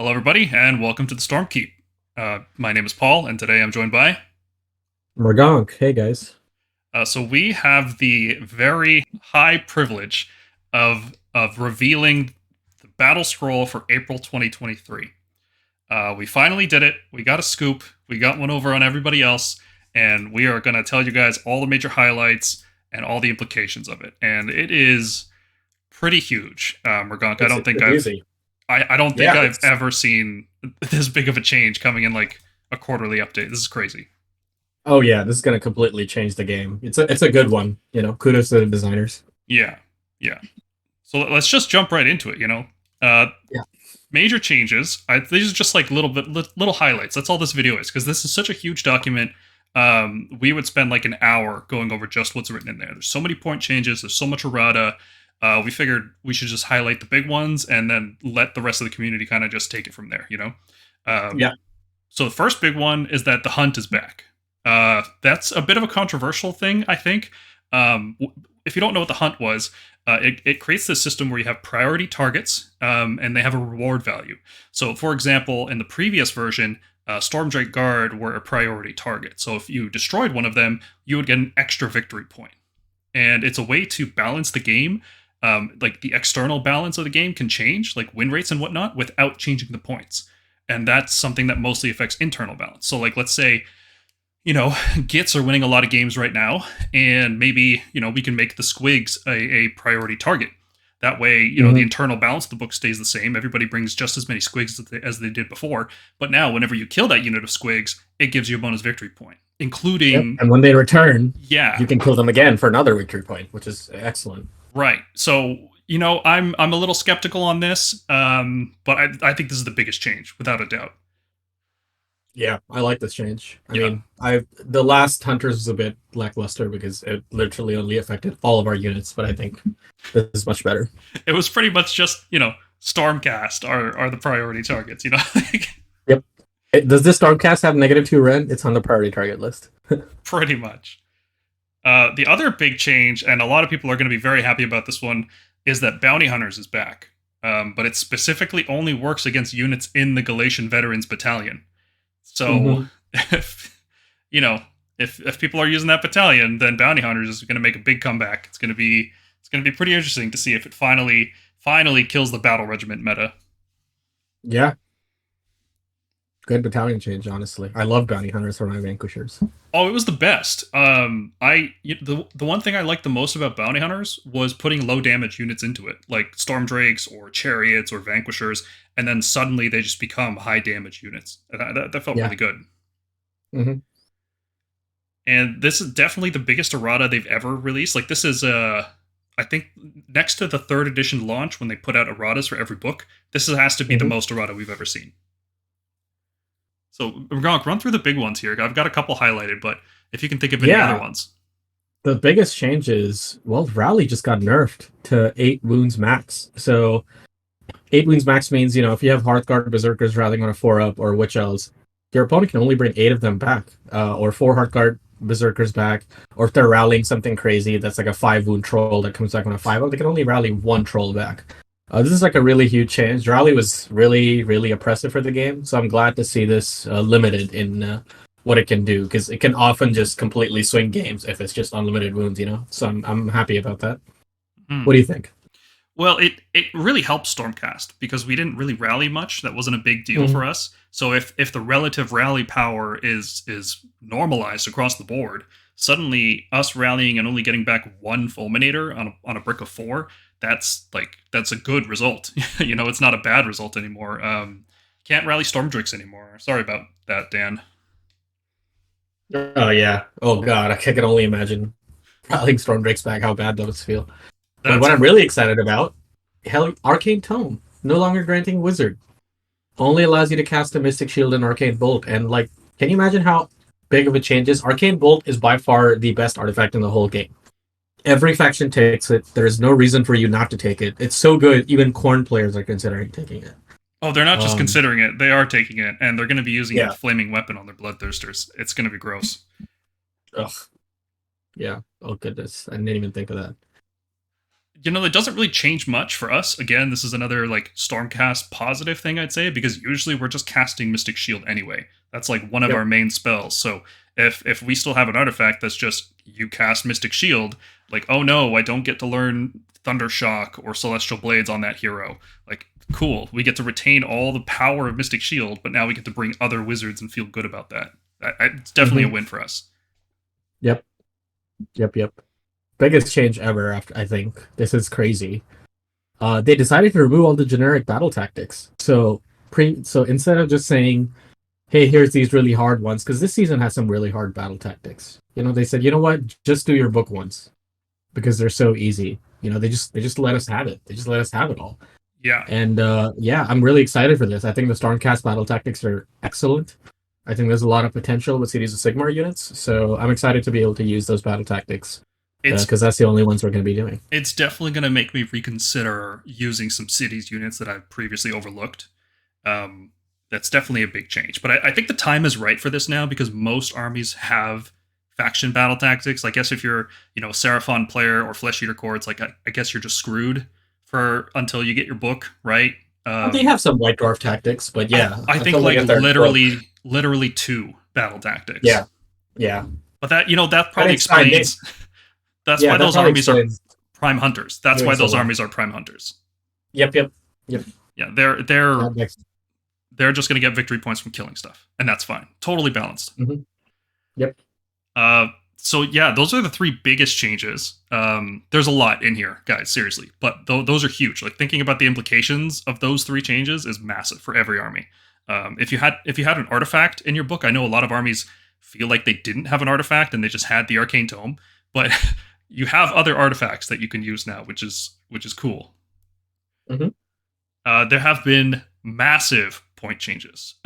Hello, everybody, and welcome to the Stormkeep. My name is Paul, and today I'm joined by. Mrigank, hey guys. So we have the very high privilege of revealing the Battlescroll for April 2023. We finally did it. We got a scoop. We got one over on everybody else, and we are going to tell you guys all the major highlights and all the implications of it. And it is pretty huge, Mrigank. It's easy. I don't think Yeah, I've it's ever seen this big of a change coming in like a quarterly update. This is crazy. oh yeah, this is gonna completely change the game. It's a good one, Kudos to the designers. Yeah, yeah. So let's just jump right into it. Uh, Yeah. Major changes. These are just like little highlights. That's all this video is because this is such a huge document. We would spend like an hour going over just what's written in there. There's so many point changes. There's so much errata. We figured we should just highlight the big ones and then let the rest of the community kind of just take it from there. Yeah. So the first big one is that the hunt is back. That's a bit of a controversial thing, I think. If you don't know what the hunt was, it creates this system where you have priority targets, and they have a reward value. So, for example, in the previous version, Stormdrake Guard were a priority target. So if you destroyed one of them, you would get an extra victory point. And it's a way to balance the game. Like the external balance of the game can change, like win rates and whatnot, without changing the points. And that's something that mostly affects internal balance. So, like, let's say Gitz are winning a lot of games right now, and maybe, we can make the squigs a priority target. That way, the internal balance of the book stays the same. Everybody brings just as many squigs as they did before. But now, whenever you kill that unit of squigs, it gives you a bonus victory point, Yep. including. And when they return, Yeah, you can kill them again for another victory point, which is excellent. right. So, I'm a little skeptical on this, but I think this is the biggest change, without a doubt. Yeah, I like this change. I Yeah. mean, I the last Hunters was a bit lackluster because it literally only affected all of our units, but I think this is much better. It was pretty much just, Stormcast are the priority targets, Yep. Does this Stormcast have -2 rend? It's on the priority target list. Pretty much. The other big change, and a lot of people are going to be very happy about this one, is that Bounty Hunters is back. But it specifically only works against units in the Galatian Veterans Battalion. So, if if people are using that battalion, then Bounty Hunters is going to make a big comeback. It's going to be pretty interesting to see if it finally kills the Battle Regiment meta. Yeah. Good battalion change, honestly. I love Bounty Hunters for my Vanquishers. Oh, it was the best. The one thing I liked the most about Bounty Hunters was putting low damage units into it, like Storm Drakes or Chariots or Vanquishers, and then suddenly they just become high damage units. That felt really good. Mm-hmm. And this is definitely the biggest errata they've ever released. Like, this is I think next to the 3rd edition launch when they put out erratas for every book, this has to be the most errata we've ever seen. So we're going to run through the big ones here. I've got a couple highlighted, but if you can think of any other ones. The biggest change is, well, Rally just got nerfed to 8 wounds max. So 8 wounds max means, if you have Hearthguard Berserkers rallying on a 4-up or Witch Elves, your opponent can only bring 8 of them back, or 4 Hearthguard Berserkers back, or if they're rallying something crazy that's like a 5 wound troll that comes back on a 5-up, they can only rally 1 troll back. This is like a really huge change. Rally was really, really oppressive for the game, so I'm glad to see this limited in what it can do, because it can often just completely swing games if it's just unlimited wounds, So I'm happy about that. What do you think? Well, it really helps Stormcast because we didn't really rally much. That wasn't a big deal for us. So if the relative rally power is normalized across the board, suddenly us rallying and only getting back 1 Fulminator on a brick of 4, that's a good result. It's not a bad result anymore. Can't rally Stormdrakes anymore. Sorry about that, Dan. Oh yeah. Oh god, I can only imagine rallying Stormdrakes back, how bad that would feel. But what I'm really excited about, Arcane Tome, no longer granting Wizard. Only allows you to cast a Mystic Shield and Arcane Bolt. And can you imagine how big of a change is? Arcane Bolt is by far the best artifact in the whole game. Every faction takes it. There is no reason for you not to take it. It's so good, even Khorne players are considering taking it. Oh, they're not just considering it. They are taking it, and they're going to be using a flaming weapon on their Bloodthirsters. It's going to be gross. Ugh. Yeah. Oh, goodness. I didn't even think of that. it doesn't really change much for us. Again, this is another like Stormcast positive thing, I'd say, because usually we're just casting Mystic Shield anyway. That's like one of our main spells. So if we still have an artifact that's just you cast Mystic Shield, like, oh no, I don't get to learn Thundershock or Celestial Blades on that hero. Like, cool, we get to retain all the power of Mystic Shield, but now we get to bring other wizards and feel good about that. It's definitely a win for us. Yep. Biggest change ever. After I think this is crazy. They decided to remove all the generic battle tactics. So instead of just saying, "Hey, here's these really hard ones," because this season has some really hard battle tactics. They said, "You know what? Just do your book ones," because they're so easy. They just let us have it. They just let us have it all. Yeah. And I'm really excited for this. I think the Stormcast battle tactics are excellent. I think there's a lot of potential with Cities of Sigmar units, so I'm excited to be able to use those battle tactics. Because that's the only ones we're going to be doing. It's definitely going to make me reconsider using some cities units that I've previously overlooked. That's definitely a big change. But I think the time is right for this now because most armies have faction battle tactics. I guess if you're, a Seraphon player or Flesh Eater Core, it's like I guess you're just screwed until you get your book, right? They have some White Dwarf tactics, but yeah. I think like literally 2 battle tactics. Yeah. But that probably explains... That's why those armies are prime hunters. That's why those armies are prime hunters. Yep. Yeah, they're just going to get victory points from killing stuff, and that's fine. Totally balanced. Mm-hmm. Yep. So yeah, those are the 3 biggest changes. There's a lot in here, guys. Seriously, but those are huge. Like thinking about the implications of those 3 changes is massive for every army. If you had an artifact in your book, I know a lot of armies feel like they didn't have an artifact and they just had the Arcane Tome, but you have other artifacts that you can use now, which is cool. Mm-hmm. There have been massive point changes.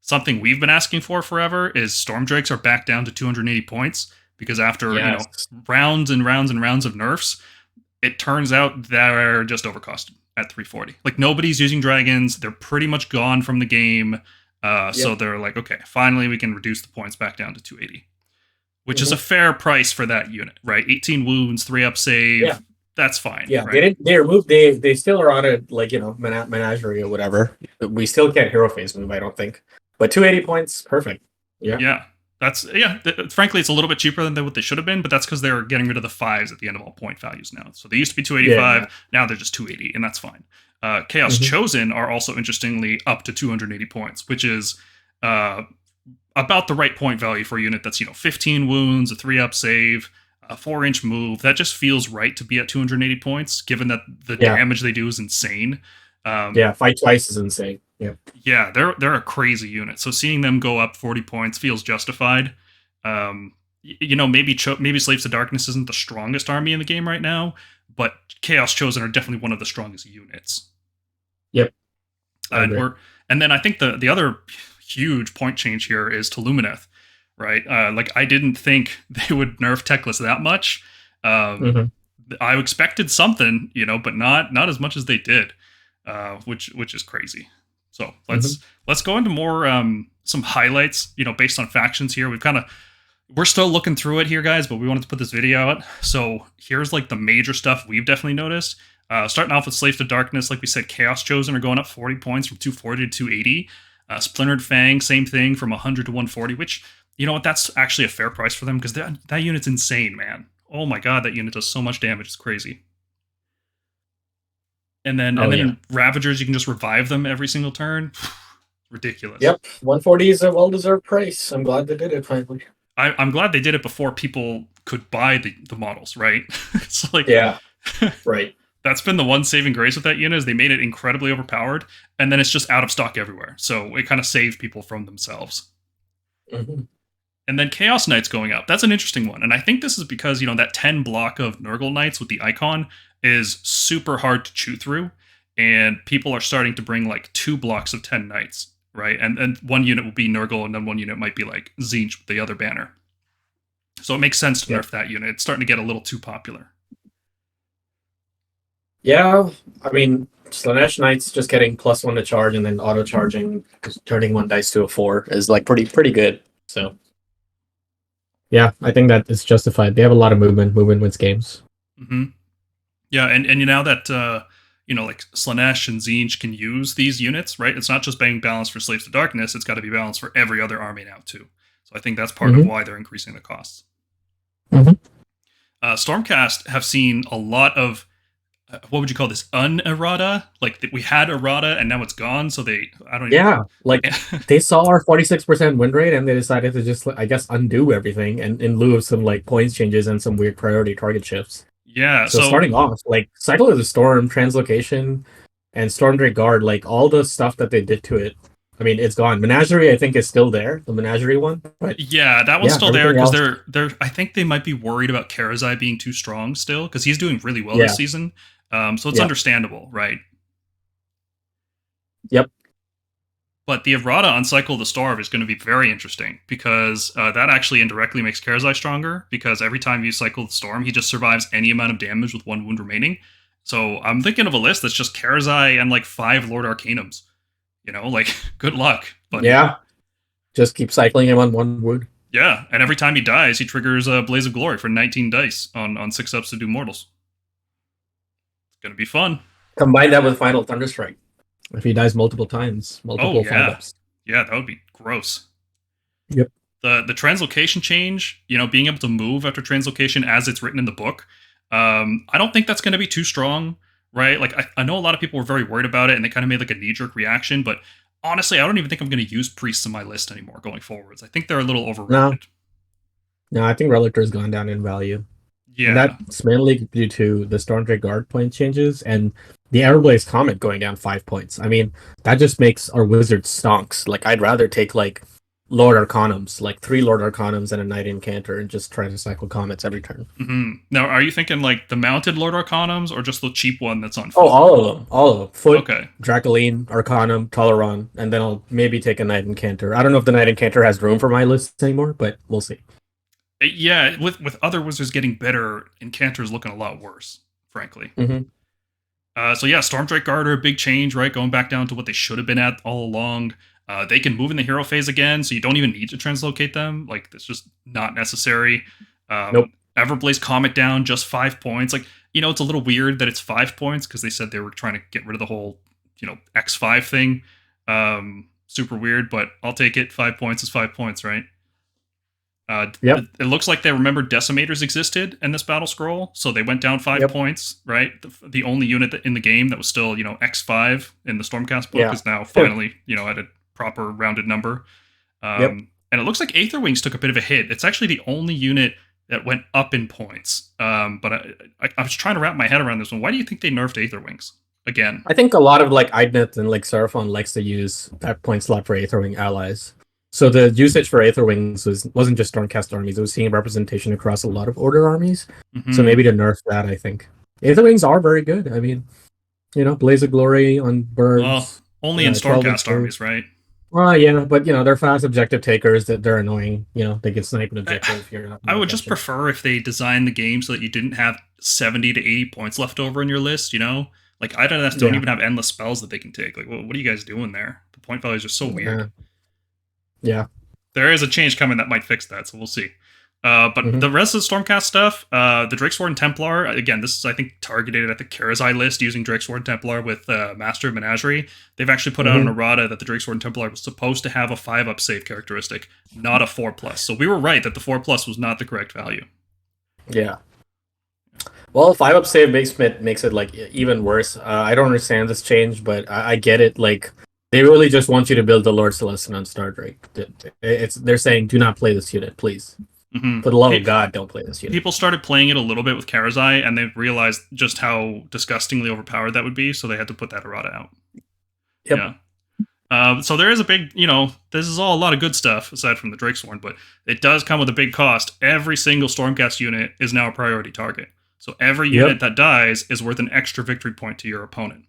Something we've been asking for forever is Storm Drakes are back down to 280 points because after rounds and rounds and rounds of nerfs, it turns out they're just overcosted at 340. Like nobody's using dragons; they're pretty much gone from the game. So they're like, okay, finally we can reduce the points back down to 280. Which is a fair price for that unit, right? 18 wounds, 3-up save. Yeah. That's fine. Yeah, right? They removed. They still are on a menagerie or whatever. We still can't hero phase move, I don't think. But 280 points, perfect. Yeah. Frankly, it's a little bit cheaper than what they should have been, but that's because they're getting rid of the 5s at the end of all point values now. So they used to be 285, now they're just 280, and that's fine. Chaos Chosen are also interestingly up to 280 points, which is about the right point value for a unit that's 15 wounds, a 3-up save, a 4-inch move. That just feels right to be at 280 points, given that the damage they do is insane. Fight twice is insane. Yeah, they're a crazy unit. So seeing them go up 40 points feels justified. Maybe Slaves to Darkness isn't the strongest army in the game right now, but Chaos Chosen are definitely one of the strongest units. Yep. And then I think the other huge point change here is to Lumineth, right? I didn't think they would nerf Teclis that much. I expected something, but not as much as they did, which is crazy. So let's go into more some highlights, based on factions here. We're still looking through it here, guys, but we wanted to put this video out. So here's like the major stuff we've definitely noticed. Starting off with Slaves to Darkness, like we said, Chaos Chosen are going up 40 points from 240 to 280. Splintered Fang, same thing, from 100 to 140, which, that's actually a fair price for them because that unit's insane, man. Oh my god, that unit does so much damage. It's crazy. And then Ravagers, you can just revive them every single turn. Ridiculous. Yep, 140 is a well-deserved price. I'm glad they did it finally. I'm glad they did it before people could buy the models, right? It's like... Yeah, right. That's been the one saving grace with that unit is they made it incredibly overpowered, and then it's just out of stock everywhere. So it kind of saved people from themselves. Mm-hmm. And then Chaos Knights going up. That's an interesting one. And I think this is because, that 10 block of Nurgle Knights with the icon is super hard to chew through. And people are starting to bring like 2 blocks of 10 Knights, right? And one unit will be Nurgle, and then one unit might be like tzeentch with the other banner. So it makes sense to nerf that unit. It's starting to get a little too popular. Yeah, I mean, Slaanesh Knights just getting +1 to charge and then auto charging, turning 1 dice to a 4 is like pretty good. So, yeah, I think that is justified. They have a lot of movement. Movement wins games. Mm-hmm. Yeah, and you know that like Slaanesh and tzeentch can use these units, right? It's not just being balanced for Slaves to Darkness; it's got to be balanced for every other army now too. So I think that's part of Mm-hmm. why they're increasing the costs. Mm-hmm. Stormcast have seen a lot of what would you call this unerrata? Like we had errata and now it's gone. So I don't even. Yeah, like they saw our 46% win rate and they decided to just, I guess, undo everything, and in lieu of some like points changes and some weird priority target shifts. Yeah. So So starting off, like Cycle of the Storm, Translocation, and Stormdrake Guard, like all the stuff that they did to it, I mean, it's gone. Menagerie, I think, is still there, the Menagerie one, but yeah, that one's yeah, still there everything because else, they're. I think they might be worried about Karazai being too strong still because he's doing really well yeah, this season. So it's yeah, understandable, right? yep, But the errata on Cycle of the Storm is going to be very interesting because that actually indirectly makes Karazai stronger because every time you cycle the Storm, he just survives any amount of damage with 1 wound remaining. So I'm thinking of a list that's just Karazai and like 5 Lord Arcanums. Like good luck. But yeah. Just keep cycling him on 1 wound. yeah, and every time he dies, he triggers a Blaze of Glory for 19 dice on 6 ups to do mortals. It's going to be fun. Combine that with Final Thunderstrike. If he dies multiple times, multiple 5-ups. Yeah, that would be gross. Yep. The translocation change, being able to move after translocation as it's written in the book, I don't think that's going to be too strong, right? Like, I know a lot of people were very worried about it, and they kind of made like a knee-jerk reaction, but honestly, I don't even think I'm going to use priests in my list anymore going forwards. I think they're a little overrated. No, I think Relictor's gone down in value. Yeah. And that's mainly due to the Stormdrake Guard point changes and the Everblaze Comet going down 5 points. I mean, that just makes our wizards stonks. Like, I'd rather take, like, Lord Arcanums, like 3 Lord Arcanums and a Knight Incanter, and just try to cycle Comets every turn. Mm-hmm. Now, are you thinking, like, the mounted Lord Arcanums or just the cheap one that's on foot? Oh, all of them. All of them. Foot, okay. Dracoline, Arcanum, Toleron, and then I'll maybe take a Knight Incanter. I don't know if the Knight Incanter has room for my list anymore, but we'll see. Yeah, with other wizards getting better, Incanter's looking a lot worse, frankly. Mm-hmm. So yeah, Stormdrake Guard are a big change, right? Going back down to what they should have been at all along. They can move in the hero phase again, so you don't even need to translocate them. Like, it's just not necessary. Nope. Everblaze Comet down, just 5 points. Like, it's a little weird that it's 5 points because they said they were trying to get rid of the whole, X5 thing. Super weird, but I'll take it. 5 points is 5 points, right? Yep. It looks like they remembered Decimators existed in this battle scroll, so they went down 5 points, right? The only unit in the game that was still, X5 in the Stormcast book is now finally, at a proper rounded number. And it looks like Aetherwings took a bit of a hit. It's actually the only unit that went up in points. But I was trying to wrap my head around this one. Why do you think they nerfed Aetherwings again? I think a lot of like idoneth and like Seraphon likes to use that point slot for Aetherwing allies. So the usage for Aetherwings wasn't just Stormcast armies; it was seeing representation across a lot of Order armies. Mm-hmm. So maybe to nerf that, I think Aetherwings are very good. I mean, Blaze of Glory on birds. Well, only in Stormcast armies, right? Well, yeah, but they're fast objective takers. That they're annoying. They can snipe an objective. I would just prefer if they designed the game so that you didn't have 70 to 80 points left over in your list. Like idoneths don't even have endless spells that they can take. Like, what are you guys doing there? The point values are so weird. Yeah. There is a change coming that might fix that, so we'll see. But the rest of the Stormcast stuff, the Drakesword and Templar, again, this is, I think, targeted at the Karazai list using Drakesword and Templar with Master of Menagerie. They've actually put out an errata that the Drakesword and Templar was supposed to have a 5-up save characteristic, not a 4+. So we were right that the 4+ was not the correct value. Yeah. Well, 5-up save makes it like even worse. I don't understand this change, but I get it. Like, they really just want you to build the Lord Celestin on Stardrake. They're saying, do not play this unit, please. For the love of God, don't play this unit. People started playing it a little bit with Karazai, and they realized just how disgustingly overpowered that would be, so they had to put that errata out. Yep. Yeah. So there is a big, this is all a lot of good stuff, aside from the Drakesworn, but it does come with a big cost. Every single Stormcast unit is now a priority target. So every unit that dies is worth an extra victory point to your opponent.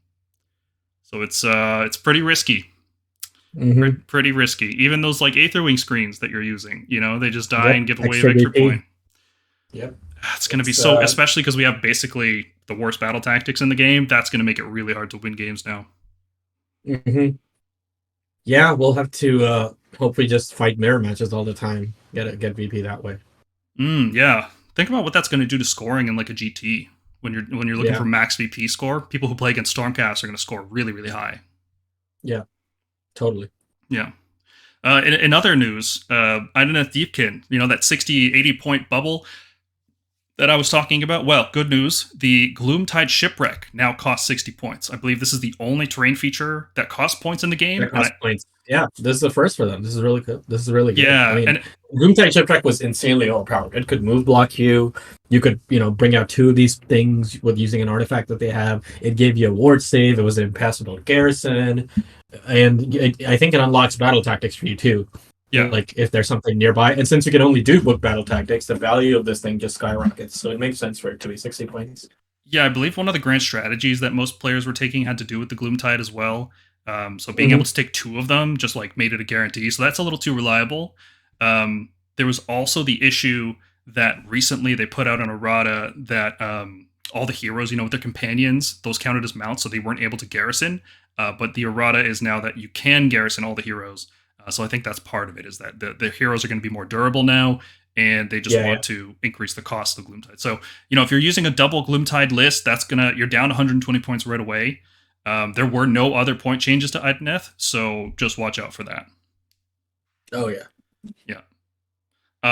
So it's pretty risky. Pretty risky. Even those like Aetherwing screens that you're using, they just die and give away a victory point. Yep. It's going to be so, especially because we have basically the worst battle tactics in the game. That's going to make it really hard to win games now. Yeah, we'll have to hopefully just fight mirror matches all the time. Get VP that way. Yeah. Think about what that's going to do to scoring in like a GT. when you're looking for max VP score. People who play against Stormcast are going to score really, really high. Yeah, totally. Yeah. In other news, Idoneth Deepkin, that 60, 80 point bubble that I was talking about. Well, good news. The Gloomtide Shipwreck now costs 60 points. I believe this is the only terrain feature that costs points in the game. Points. Yeah, this is the first for them. This is really good. Yeah, I mean, Gloomtide Shipwreck was insanely overpowered. It could move block you. You could, bring out 2 of these things with using an artifact that they have. It gave you a ward save. It was an impassable garrison. And I think it unlocks battle tactics for you too. Yeah. Like if there's something nearby. And since you can only do book battle tactics, the value of this thing just skyrockets. So it makes sense for it to be 60 points. Yeah, I believe one of the grand strategies that most players were taking had to do with the Gloomtide as well. So being able to take 2 of them just like made it a guarantee. So that's a little too reliable. There was also the issue that recently they put out an errata that all the heroes, with their companions, those counted as mounts, so they weren't able to garrison. But the errata is now that you can garrison all the heroes. So I think that's part of it, is that the heroes are going to be more durable now, and they just want to increase the cost of the Gloomtide. So, if you're using a double Gloomtide list, you're down 120 points right away. There were no other point changes to Idoneth, so just watch out for that. Oh, yeah. Yeah.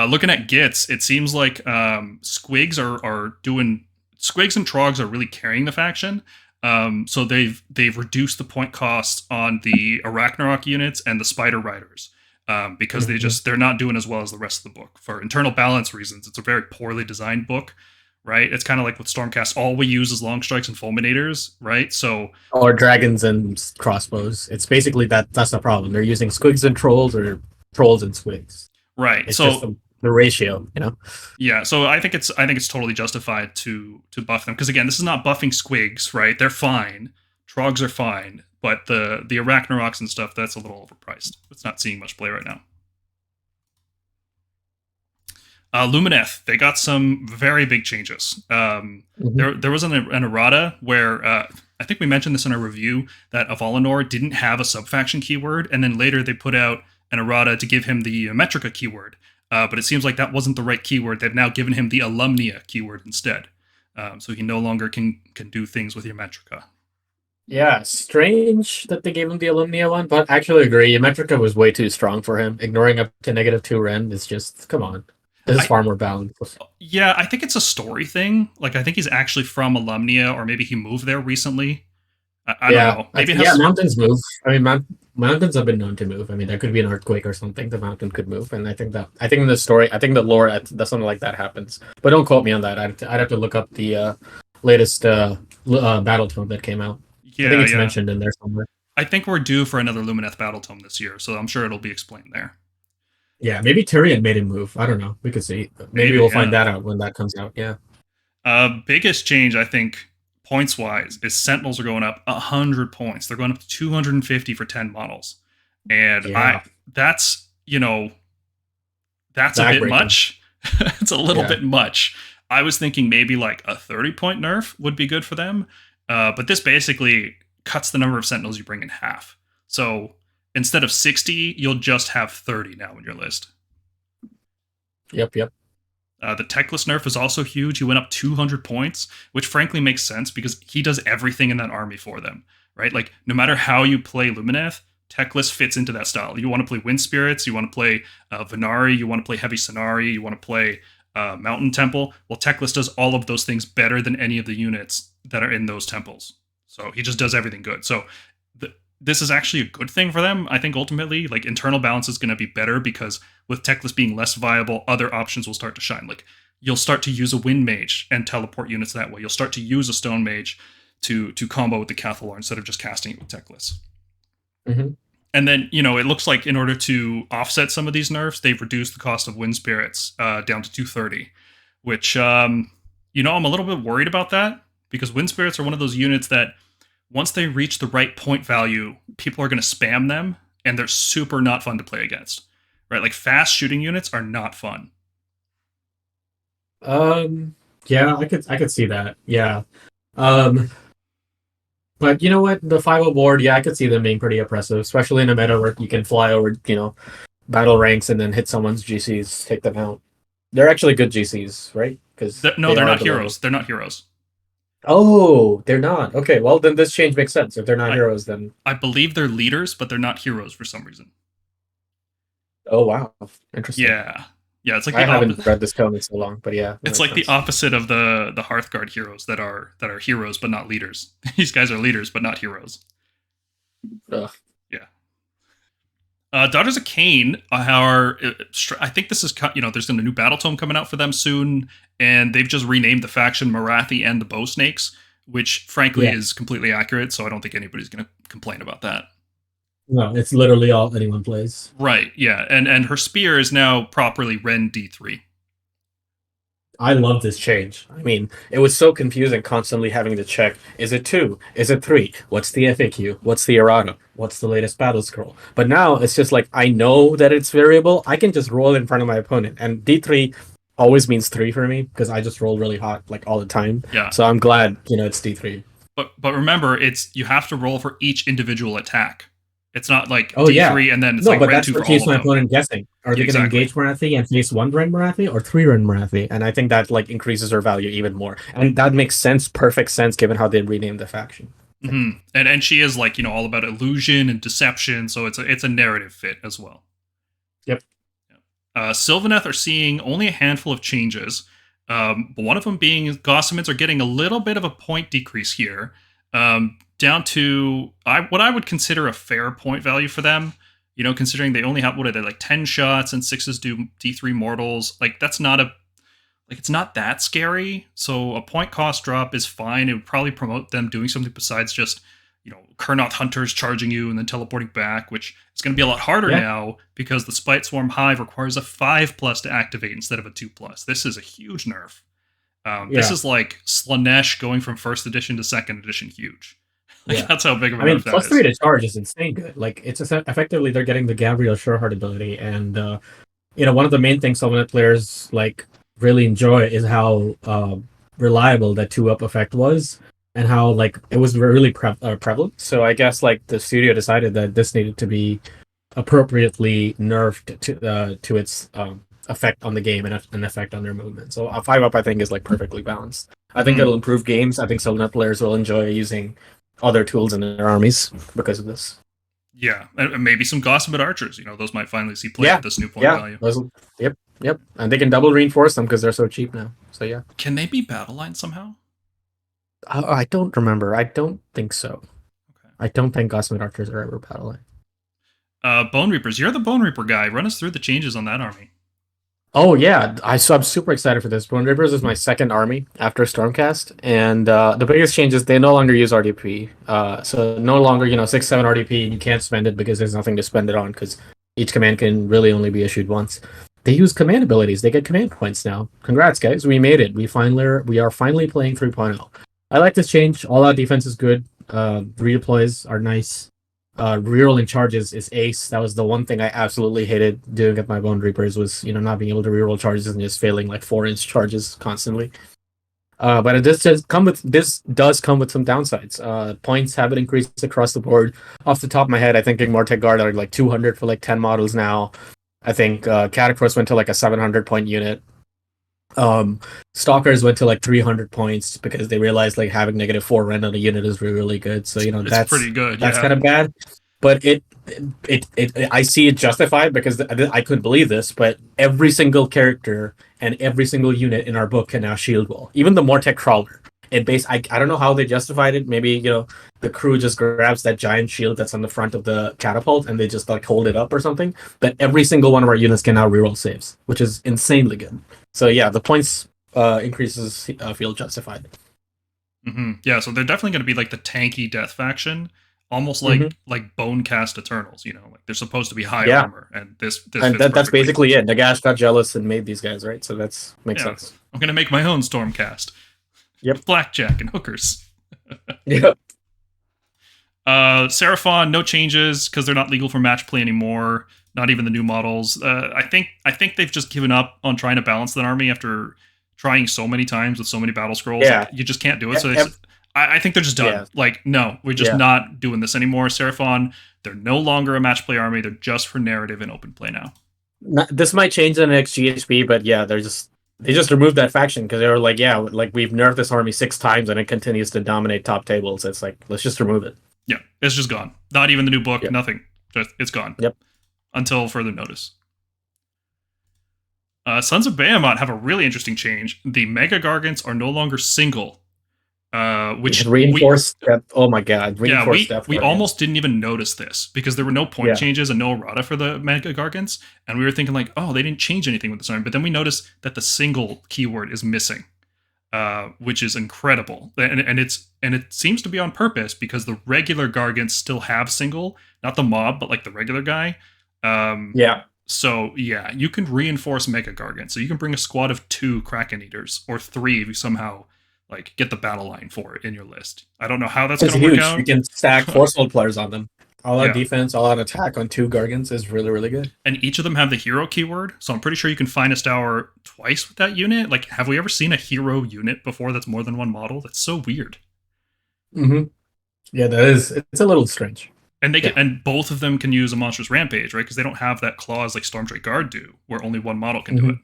Looking at gitz, it seems like Squigs Squigs and Trogs are really carrying the faction. So they've reduced the point cost on the Arachnarok units and the Spider Riders because they're not doing as well as the rest of the book. For internal balance reasons, it's a very poorly designed book, right? It's kind of like with Stormcast, all we use is long strikes and fulminators, right? So or dragons and crossbows. It's basically that's the problem. They're using squigs and trolls or trolls and squigs. Right. It's just the ratio, Yeah, so I think it's totally justified to buff them, because again, this is not buffing squigs, right? They're fine. Trogs are fine, but the Arachnaroks and stuff, that's a little overpriced. It's not seeing much play right now. Lumineth, they got some very big changes. There was an errata where I think we mentioned this in our review that Avalinor didn't have a subfaction keyword, and then later they put out an errata to give him the Metrica keyword. But it seems like that wasn't the right keyword. They've now given him the Alumnia keyword instead. So he no longer can do things with your Metrica. Yeah, strange that they gave him the Alumnia one, but I actually agree. Metrica was way too strong for him. Ignoring up to -2 rend is just, come on. This is far more balanced. Yeah, I think it's a story thing. Like, I think he's actually from Alumnia, or maybe he moved there recently. I don't know. Maybe mountains move. I mean, mountains have been known to move. I mean, there could be an earthquake or something. The mountain could move, and I think in the story, I think the lore, that something like that happens. But don't quote me on that. I'd have to look up the latest battle tome that came out. Yeah, I think it's mentioned in there somewhere. I think we're due for another Lumineth battle tome this year, so I'm sure it'll be explained there. Yeah, maybe Tyrion made him move. I don't know. We could see. Maybe we'll find that out when that comes out. Yeah. Biggest change, I think, points-wise, is Sentinels are going up 100 points. They're going up to 250 for 10 models. And that's a bit much. It's a little bit much. I was thinking maybe like a 30-point nerf would be good for them. But this basically cuts the number of Sentinels you bring in half. So instead of 60, you'll just have 30 now in your list. Yep. The Teclis nerf is also huge. He went up 200 points, which frankly makes sense because he does everything in that army for them, right? Like, no matter how you play Lumineth, Teclis fits into that style. You want to play Wind Spirits, you want to play Venari, you want to play Heavy Sonari, you want to play Mountain Temple. Well, Teclis does all of those things better than any of the units that are in those temples. So he just does everything good. So this is actually a good thing for them. I think ultimately, like, internal balance is going to be better because with Teclis being less viable, other options will start to shine. Like, you'll start to use a Wind Mage and teleport units that way. You'll start to use a Stone Mage to combo with the Cathalor instead of just casting it with Teclis. Mm-hmm. And then, it looks like in order to offset some of these nerfs, they've reduced the cost of Wind Spirits down to 230, which, I'm a little bit worried about that because Wind Spirits are one of those units that once they reach the right point value, people are going to spam them, and they're super not fun to play against, right? Like, fast shooting units are not fun. Yeah, I could see that. Yeah. But you know what? The 5-0 board, I could see them being pretty oppressive, especially in a meta where you can fly over, battle ranks and then hit someone's GCs, take them out. They're actually good GCs, right? Because they're not heroes. They're not heroes. Oh, they're not. Okay, well then this change makes sense. If they're not I heroes, then I believe they're leaders, but they're not heroes for some reason. oh wow, interesting. Yeah, yeah. It's like I the haven't opposite. read this code in so long, but yeah, that It's makes like the sense. opposite of the Hearthguard heroes that are heroes but not leaders. These guys are leaders but not heroes. Ugh. Yeah. Daughters of Cain are. I think this is there's a new battle tome coming out for them soon, and they've just renamed the faction Morathi and the Bow Snakes, which frankly Yeah, is completely accurate. So I don't think anybody's going to complain about that. no, it's literally all anyone plays. Right. Yeah. And her spear is now properly Ren D3. I love this change. I mean, it was so confusing constantly having to check, is it 2? Is it 3? What's the FAQ? What's the errata? What's the latest battle scroll? But now it's just like I know that it's variable. I can just roll in front of my opponent. And D3 always means 3 for me because I just roll really hot like all the time. Yeah. So I'm glad, it's D3. But remember, it's you have to roll for each individual attack. It's not like Oh yeah. D3 and then it's No, like but Ren that's 2 what for all keeps of my them. opponent guessing. Are they going to Exactly. engage Morathi and face 1 Ren Morathi or 3 Ren Morathi? And I think that like increases her value even more. And that makes sense, perfect sense, given how they renamed the faction. And she is like all about illusion and deception, so it's a narrative fit as well. Yep. Sylvaneth are seeing only a handful of changes. But one of them being Gossamids are getting a little bit of a point decrease here, down to what I would consider a fair point value for them. Considering they only have what are they like 10 shots and 6s do D3 mortals. Like that's not it's not that scary. So a point cost drop is fine. It would probably promote them doing something besides just Kurnoth hunters charging you and then teleporting back, which is going to be a lot harder Yeah. now because the Spite Swarm Hive requires a 5+ to activate instead of a 2+. This is a huge nerf. This Yeah. is like Slaanesh going from first edition to second edition huge. Yeah. That's how big of a I mean, nerf that +3 is. to charge is insane good. Like, effectively they're getting the Gabriel Sureheart ability, and one of the main things Sylvaneth players like really enjoy is how reliable that 2-up effect was, and how like it was really prevalent. So I guess like the studio decided that this needed to be appropriately nerfed to its effect on the game and an effect on their movement. So a 5-up I think is like perfectly balanced. I think it'll improve games. I think Sylvaneth players will enjoy using other tools in their armies because of this. Yeah, and maybe some Gossip Archers. Those might finally see play Yeah, at this new point yeah. value. Yep. And they can double reinforce them because they're so cheap now. So yeah. Can they be battle line somehow? I don't remember. I don't think so. Okay. I don't think Gossamer Archers are ever battle line. Bone Reapers. You're the Bone Reaper guy. Run us through the changes on that army. Oh yeah, I'm super excited for this. Bone Reapers is my second army after Stormcast, and the biggest change is they no longer use RDP. So no longer 6/7 RDP, and you can't spend it because there's nothing to spend it on because each command can really only be issued once. They use command abilities. They get command points now. Congrats, guys! We made it. We are finally playing 3.0. I like this change. All out defense is good. Redeploys are nice. Rerolling charges is ace. That was the one thing I absolutely hated doing at my Bone Reapers was not being able to reroll charges and just failing like 4-inch charges constantly. But this does come with some downsides. Points haven't increased across the board. Off the top of my head, I think Immortec Guard are like 200 for like 10 models now. I think Catacross went to like a 700 point unit. Stalkers went to like 300 points because they realized like having -4 rend on a unit is really good. So It's pretty good. That's Yeah. kind of bad, but it I see it justified because I couldn't believe this, but every single character and every single unit in our book can now shield wall, even the Mortec Crawler. I don't know how they justified it. Maybe the crew just grabs that giant shield that's on the front of the catapult and they just like hold it up or something. But every single one of our units can now reroll saves, which is insanely good. So yeah, the points increases feel justified. Yeah, so they're definitely going to be like the tanky death faction, almost like Bonecast Eternals. Like they're supposed to be high armor, and this and fits that's perfectly. basically it. Nagash got jealous and made these guys, right? So that's makes sense. I'm going to make my own Stormcast. Yep. With blackjack and hookers. Yep. Seraphon, no changes because they're not legal for match play anymore. Not even the new models. I think they've just given up on trying to balance that army after trying so many times with so many battle scrolls. Yeah. Like, you just can't do it. So I think they're just done. Yeah. Like, no, we're just not doing this anymore. Seraphon, they're no longer a match play army. They're just for narrative and open play now. This might change the next GHB, but yeah, They just removed that faction because they were like, yeah, like we've nerfed this army 6 times and it continues to dominate top tables. It's like, let's just remove it. Yeah, it's just gone. Not even the new book, Yep. nothing. Just, it's gone. Yep. Until further notice. Sons of Behemat have a really interesting change. The Mega Gargants are no longer single. Which reinforced oh my god, reinforced we almost didn't even notice this because there were no point changes and no errata for the Mega Gargants, and we were thinking like, oh, they didn't change anything with this army, but then we noticed that the single keyword is missing, which is incredible, and it seems to be on purpose because the regular Gargants still have single, not the mob, but like the regular guy. So yeah, you can reinforce Mega Gargants, so you can bring a squad of 2 Kraken Eaters or 3 if you somehow like get the battle line for it in your list. I don't know how that's going to work out. You can stack Force Multipliers on them. All out defense, all out attack on 2 Gargants is really, really good. And each of them have the hero keyword, so I'm pretty sure you can Finest Hour twice with that unit. Like, have we ever seen a hero unit before that's more than 1 model? That's so weird. Mm-hmm. Yeah, that is. It's a little strange. And they can, and both of them can use a Monstrous Rampage, right? Because they don't have that clause like Stormdrake Guard do, where only 1 model can do it.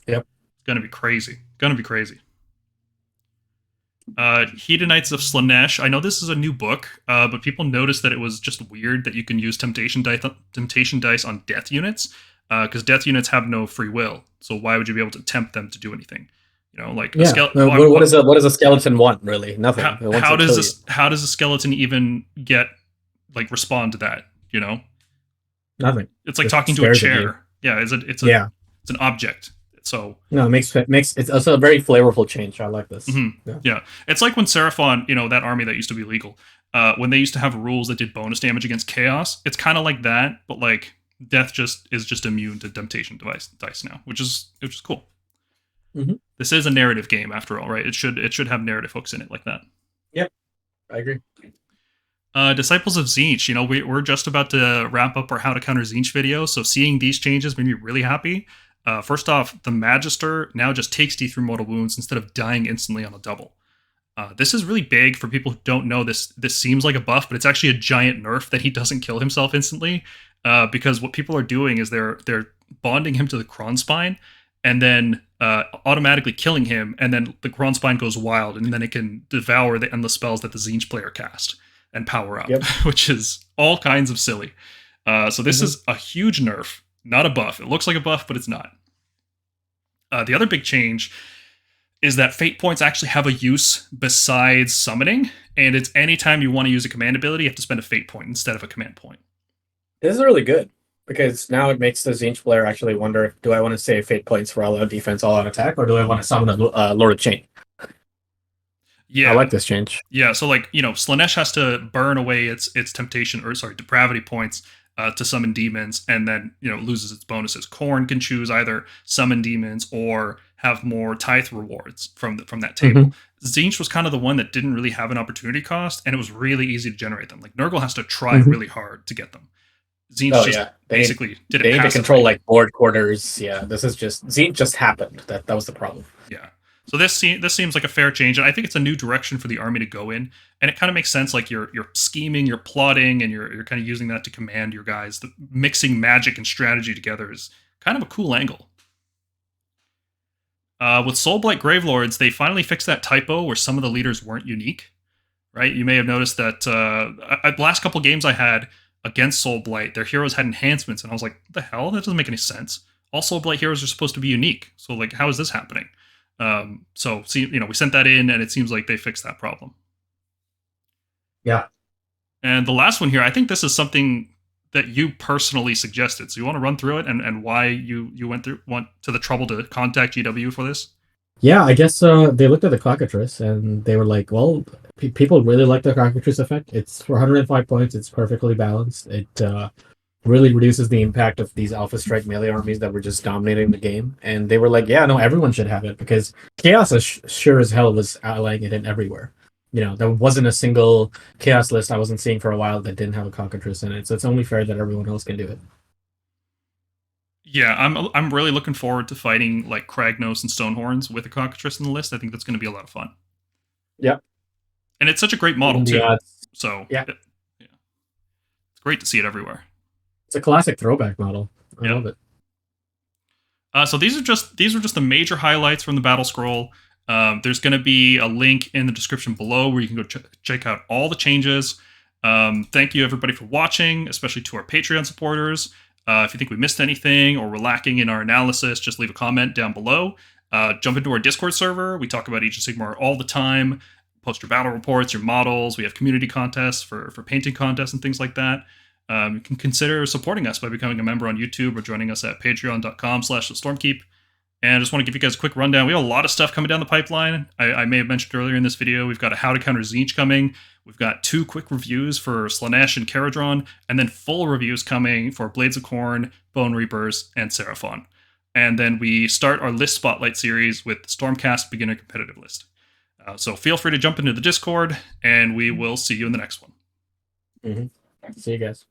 Yep. It's gonna be crazy. Gonna be crazy. Hedonites of Slaanesh. I know this is a new book, but people noticed that it was just weird that you can use temptation dice on death units, because death units have no free will. So why would you be able to tempt them to do anything? You know, like a skeleton. What does a skeleton want? Really, nothing. How does a skeleton even get like respond to that? You know, nothing. It's like talking to a chair. Yeah, it's an object. So no, it makes it's also a very flavorful change. I like this. Mm-hmm. Yeah, it's like when Seraphon, you know, that army that used to be legal, when they used to have rules that did bonus damage against chaos. It's kind of like that, but like death is just immune to temptation dice now, which is cool. Mm-hmm. This is a narrative game after all, right? It should have narrative hooks in it like that. Yep, I agree. Disciples of Tzeentch, you know, we're just about to wrap up our How to Counter Tzeentch video, so seeing these changes made me really happy. First off, the Magister now just takes D through mortal wounds instead of dying instantly on a double. This is really big for people who don't know this. This seems like a buff, but it's actually a giant nerf that he doesn't kill himself instantly. Because what people are doing is they're bonding him to the Kronspine and then automatically killing him, and then the Kronspine goes wild, and then it can devour the endless spells that the Tzeentch player cast and power up, which is all kinds of silly. So this is a huge nerf. Not a buff. It looks like a buff, but it's not. The other big change is that fate points actually have a use besides summoning, and it's anytime you want to use a command ability, you have to spend a fate point instead of a command point. This is really good, because now it makes the Tzeentch player actually wonder, do I want to save fate points for all out defense, all out attack, or do I want to summon a Lord of Chain? Yeah, I like this change. Yeah, so like, you know, Slaanesh has to burn away its depravity points to summon demons, and then, you know, loses its bonuses. Khorne can choose either summon demons or have more tithe rewards from that table. Tzeentch was kind of the one that didn't really have an opportunity cost, and it was really easy to generate them. Like Nurgle has to try really hard to get them. Tzeentch basically did it. They need to control like board quarters. Yeah, this is just Tzeentch just happened. That was the problem. Yeah. So this seems like a fair change, and I think it's a new direction for the army to go in, and it kind of makes sense. Like you're scheming, you're plotting, and you're kind of using that to command your guys. Mixing magic and strategy together is kind of a cool angle. With Soulblight Gravelords, they finally fixed that typo where some of the leaders weren't unique. Right? You may have noticed that the last couple games I had against Soulblight, their heroes had enhancements, and I was like, what the hell? That doesn't make any sense. All Soulblight heroes are supposed to be unique. So like, how is this happening? So see, you know, we sent that in, and it seems like they fixed that problem. Yeah. And the last one here, I think this is something that you personally suggested. So you want to run through it and why you went to the trouble to contact GW for this? Yeah, I guess they looked at the Cockatrice and they were like, well, people really like the Cockatrice effect. It's for 105 points. It's perfectly balanced. It really reduces the impact of these Alpha Strike melee armies that were just dominating the game. And they were like, yeah, no, everyone should have it, because Chaos sure as hell was allying it in everywhere. You know, there wasn't a single Chaos list I wasn't seeing for a while that didn't have a Cockatrice in it. So it's only fair that everyone else can do it. Yeah, I'm really looking forward to fighting like Kragnos and Stonehorns with a Cockatrice in the list. I think that's going to be a lot of fun. Yep. And it's such a great model too. So yeah, it's great to see it everywhere. It's a classic throwback model. I love it. So these are just the major highlights from the battle scroll. There's going to be a link in the description below where you can go check out all the changes. Thank you everybody for watching, especially to our Patreon supporters. If you think we missed anything or we're lacking in our analysis, just leave a comment down below. Jump into our Discord server. We talk about Age of Sigmar all the time. Post your battle reports, your models. We have community contests for painting contests and things like that. You can consider supporting us by becoming a member on YouTube or joining us at patreon.com/Stormkeep. And I just want to give you guys a quick rundown. We have a lot of stuff coming down the pipeline. I may have mentioned earlier in this video, we've got a How to Counter tzeentch coming. We've got 2 quick reviews for Slaanesh and Caradron, and then full reviews coming for Blades of Khorne, Bone Reapers, and Seraphon. And then we start our list spotlight series with Stormcast Beginner Competitive List. So feel free to jump into the Discord, and we will see you in the next one. See you guys.